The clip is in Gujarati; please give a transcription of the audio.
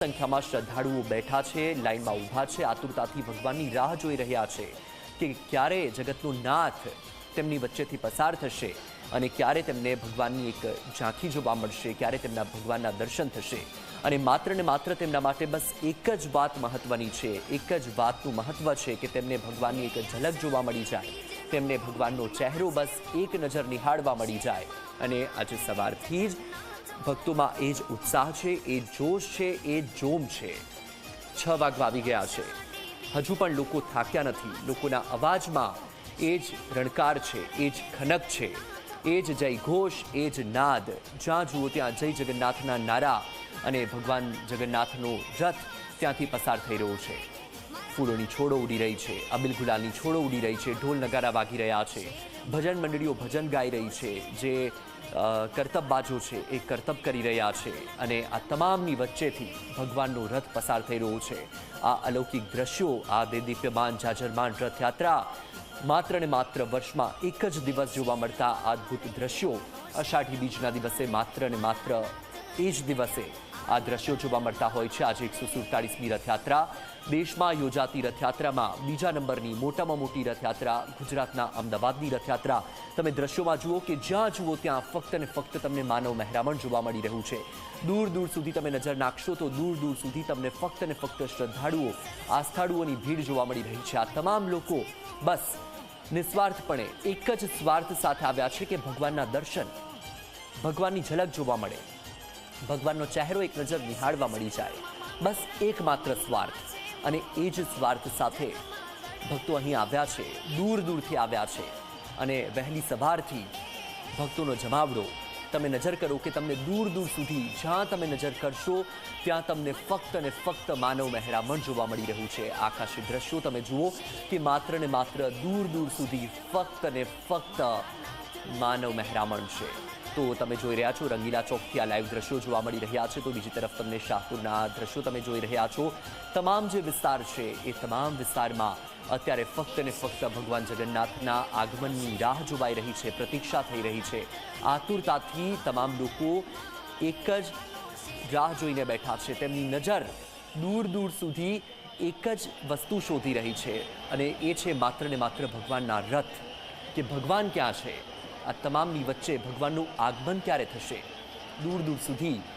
સંખ્યામાં શ્રદ્ધાળુઓ બેઠા છે, લાઈનમાં ઊભા છે, આતુરતાથી ભગવાનની રાહ જોઈ રહ્યા છે કે ક્યારે જગતનો નાથ તેમની વચ્ચેથી પસાર થશે અને ક્યારે તેમને ભગવાનની એક ઝાંખી જોવા મળશે, ક્યારે તેમના ભગવાનના દર્શન થશે। અને માત્ર ને માત્ર તેમના માટે બસ એક જ વાત મહત્વની છે, એક જ વાતનું મહત્વ છે કે તેમને ભગવાનની એક ઝલક જોવા મળી જાય, તેમને ભગવાનનો ચહેરો બસ એક નજર નિહાળવા મળી જાય। અને આજે સવારથી જ ભક્તોમાં એ જ ઉત્સાહ છે, એ જોશ છે, એ જોમ છે। 6 વાગવા આવી ગયા છે, હજુ પણ લોકો થાક્યા નથી, લોકોના અવાજમાં એ જ રણકાર છે, એ જ ખનક છે, એ જ જય ઘોષ, એ જ નાદ। જ્યાં જુઓ ત્યાં જય જગન્નાથના નારા અને ભગવાન જગન્નાથનો રથ ત્યાંથી પસાર થઈ રહ્યો છે। ફૂલોની છોડો ઉડી રહી છે, અબીલ ગુલાલની છોડો ઉડી રહી છે, ઢોલ નગારા વાગી રહ્યા છે, ભજન મંડળીઓ ભજન ગાઈ રહી છે, જે કરતબબાજો છે એ કરતબ કરી રહ્યા છે અને આ તમામની વચ્ચેથી ભગવાનનો રથ પસાર થઈ રહ્યો છે। આ અલૌકિક દ્રશ્યો, આ દેદીપ્યમાન જાજરમાન રથયાત્રા માત્ર ને માત્ર વર્ષમાં એક જ દિવસ જોવા મળતા અદ્ભુત દ્રશ્યો, અષાઢી બીજના દિવસે માત્ર ને માત્ર એ જ દિવસે આ દ્રશ્યો જોવા મળતા હોય છે। આજે 147મી રથયાત્રા, દેશમાં યોજાતી રથયાત્રામાં બીજા નંબરની મોટામાં મોટી રથયાત્રા ગુજરાતના અમદાવાદની રથયાત્રા। તમે દ્રશ્યોમાં જુઓ કે જ્યાં જુઓ ત્યાં ફક્ત ને ફક્ત તમને માનવ મહેરામણ જોવા મળી રહ્યું છે। દૂર દૂર સુધી તમે નજર નાખશો તો દૂર દૂર સુધી તમને ફક્ત ને ફક્ત શ્રદ્ધાળુઓ, આસ્થાળુઓની ભીડ જોવા મળી રહી છે। આ તમામ લોકો બસ નિસ્વાર્થપણે એક જ સ્વાર્થ સાથે આવ્યા છે કે ભગવાનના દર્શન, ભગવાનની ઝલક જોવા મળે, ભગવાનનો ચહેરો એક નજર નિહાળવા મળી જાય, બસ એકમાત્ર સ્વાર્થ। અને એ જ સ્વાર્થ સાથે ભક્તો અહીં આવ્યા છે, દૂર દૂરથી આવ્યા છે અને વહેલી સવારથી ભક્તોનો જમાવડો તમે નજર કરો કે તમને દૂર દૂર સુધી જ્યાં તમે નજર કરશો ત્યાં તમને ફક્ત ને ફક્ત માનવ મહેરામણ જોવા મળી રહ્યું છે। આકાશી દ્રશ્યો તમે જુઓ કે માત્ર ને માત્ર દૂર દૂર સુધી ફક્ત ને ફક્ત માનવ મહેરામણ છે। તો તમે જોઈ રહ્યા છો રંગીલા ચોકથી આ લાઈવ દ્રશ્યો જોવા મળી રહ્યા છે, તો બીજી તરફ તમને શાહપુરના દ્રશ્યો તમે જોઈ રહ્યા છો। તમામ જે વિસ્તાર છે એ તમામ વિસ્તારમાં અત્યારે ફક્ત ને ફક્ત ભગવાન જગન્નાથના આગમનની રાહ જોવાઈ રહી છે, પ્રતીક્ષા થઈ રહી છે। આતુરતાથી તમામ લોકો એક જ રાહ જોઈને બેઠા છે, તેમની નજર દૂર દૂર સુધી એક જ વસ્તુ શોધી રહી છે અને એ છે માત્ર ને માત્ર ભગવાનના રથ, કે ભગવાન ક્યાં છે, આ તમામની વચ્ચે ભગવાનનું આગમન ક્યારે થશે। દૂર દૂર સુધી